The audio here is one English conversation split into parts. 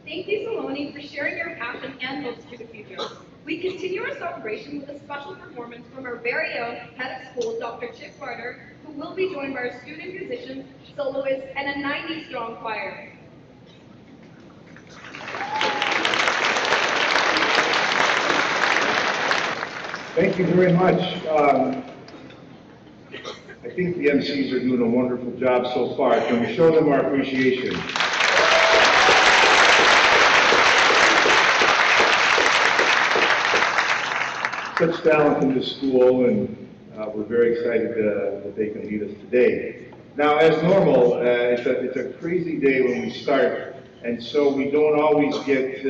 Thank you, Saloni, for sharing your passion and hopes for the future. We continue our celebration with a special performance from our very own head of school, Dr. Chip Barder, who will be joined by our student musicians, soloists, and a 90-strong choir. Thank you very much. I think the MCs are doing a wonderful job so far. Can we show them our appreciation? Such talent in this school, and we're very excited that they can lead us today. Now, as normal, it's a crazy day when we start, and so we don't always get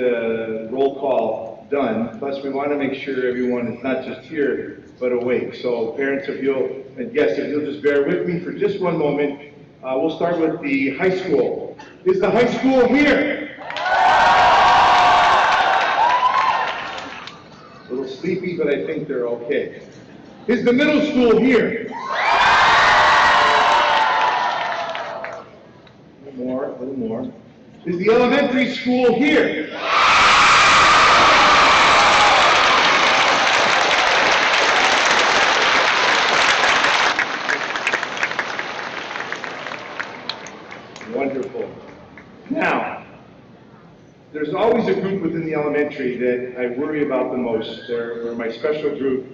roll call done. Plus, we want to make sure everyone is not just here, but awake. So parents, and guests, if you'll just bear with me for just one moment, we'll start with the high school. Is the high school here? A little sleepy, but I think they're okay. Is the middle school here? A little more. Is the elementary school here? Wonderful. Now, there's always a group within the elementary that I worry about the most. They're my special group.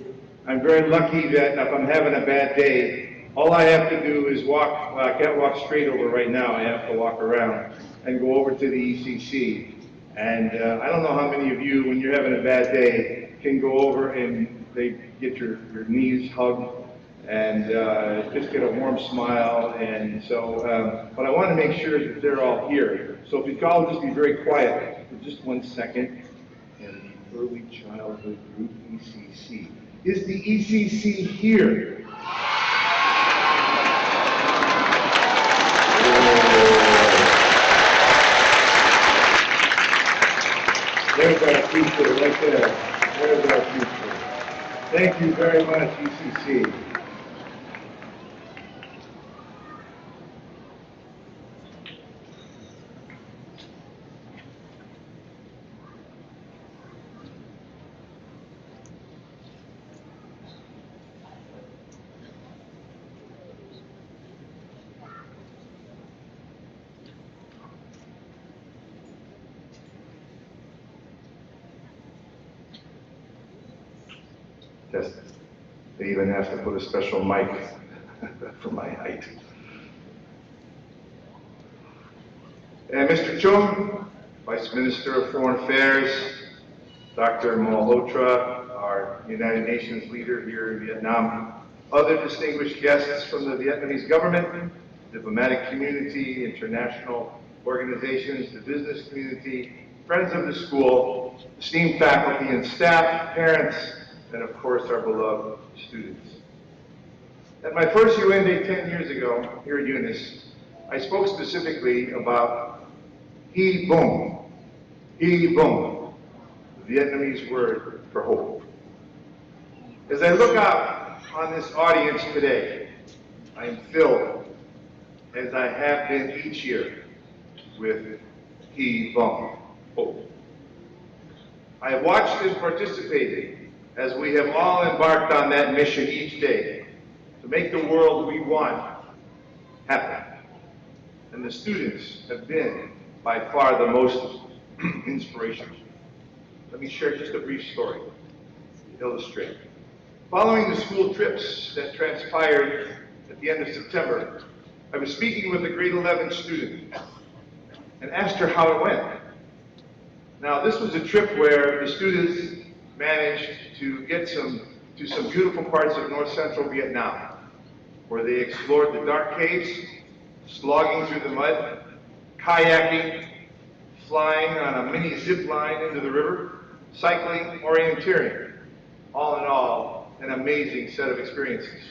I'm very lucky that if I'm having a bad day, all I have to do is walk. Well, I can't walk straight over right now. I have to walk around and go over to the ECC. And I don't know how many of you, when you're having a bad day, can go over and they get your knees hugged and just get a warm smile. And so, but I want to make sure that they're all here. So if you could all just be very quiet for just 1 second. And the Early Childhood Group ECC. Is the ECC here? There's our future right there. There's our future. Thank you very much, ECC. They even have to put a special mic for my height. And Mr. Chung, Vice Minister of Foreign Affairs, Dr. Malhotra, our United Nations leader here in Vietnam, other distinguished guests from the Vietnamese government, diplomatic community, international organizations, the business community, friends of the school, esteemed faculty and staff, parents, and of course our beloved students. At my first UN Day 10 years ago here at UNIS, I spoke specifically about Hy Vọng, Hy Vọng, the Vietnamese word for hope. As I look out on this audience today, I am filled, as I have been each year, with Hy Vọng, hope. I have watched and participated as we have all embarked on that mission each day to make the world we want happen. And the students have been by far the most inspirational. Let me share just a brief story to illustrate. Following the school trips that transpired at the end of September, I was speaking with a grade 11 student and asked her how it went. Now, this was a trip where the students managed to get to some beautiful parts of north central Vietnam, where they explored the dark caves, slogging through the mud, kayaking, flying on a mini zip line into the river, cycling, orienteering. All in all, an amazing set of experiences.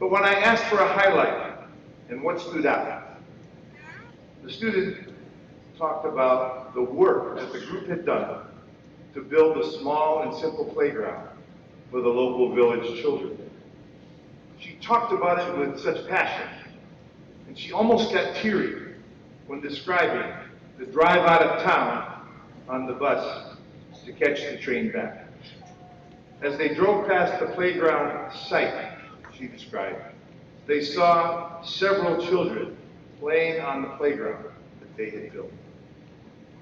But when I asked for a highlight and what stood out, the student talked about the work that the group had done to build a small and simple playground for the local village children. She talked about it with such passion, and she almost got teary when describing to drive out of town on the bus to catch the train back. As they drove past the playground site, she described, they saw several children playing on the playground that they had built.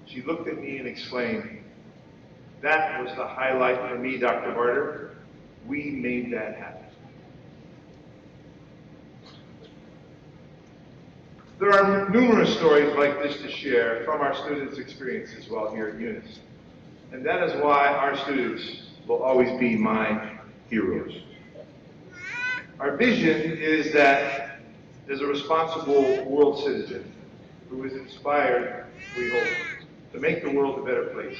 She looked at me and exclaimed, "That was the highlight for me, Dr. Barder. We made that happen." There are numerous stories like this to share from our students' experiences while here at Eunice. And that is why our students will always be my heroes. Our vision is that as a responsible world citizen who is inspired, we hope, to make the world a better place,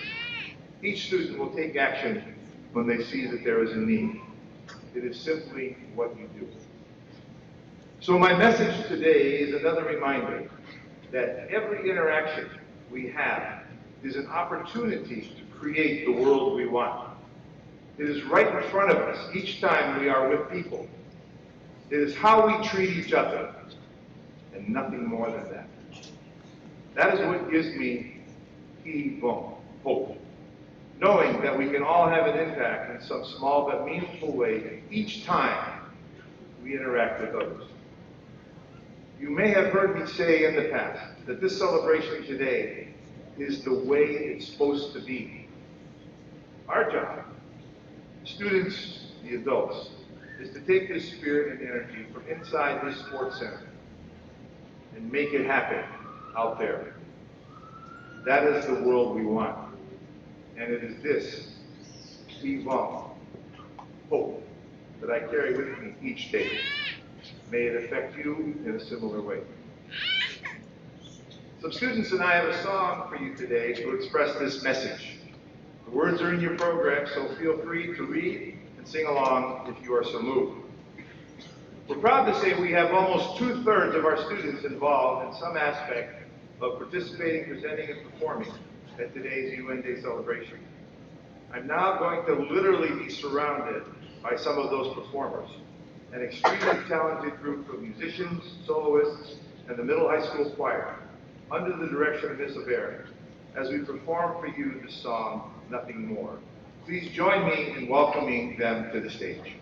each student will take action when they see that there is a need. It is simply what you do. So my message today is another reminder that every interaction we have is an opportunity to create the world we want. It is right in front of us each time we are with people. It is how we treat each other, and nothing more than that. That is what gives me hope, knowing that we can all have an impact in some small but meaningful way each time we interact with others. You may have heard me say in the past that this celebration today is the way it's supposed to be. Our job, students, the adults, is to take this spirit and energy from inside this sports center and make it happen out there. That is the world we want. And it is this, hope, that I carry with me each day. May it affect you in a similar way. Some students and I have a song for you today to express this message. The words are in your program, so feel free to read and sing along if you are so moved. We're proud to say we have almost 2/3 of our students involved in some aspect of participating, presenting, and performing at today's UN Day celebration. I'm now going to literally be surrounded by some of those performers, an extremely talented group of musicians, soloists, and the middle high school choir, under the direction of Ms. Aber, as we perform for you the song, Nothing More. Please join me in welcoming them to the stage.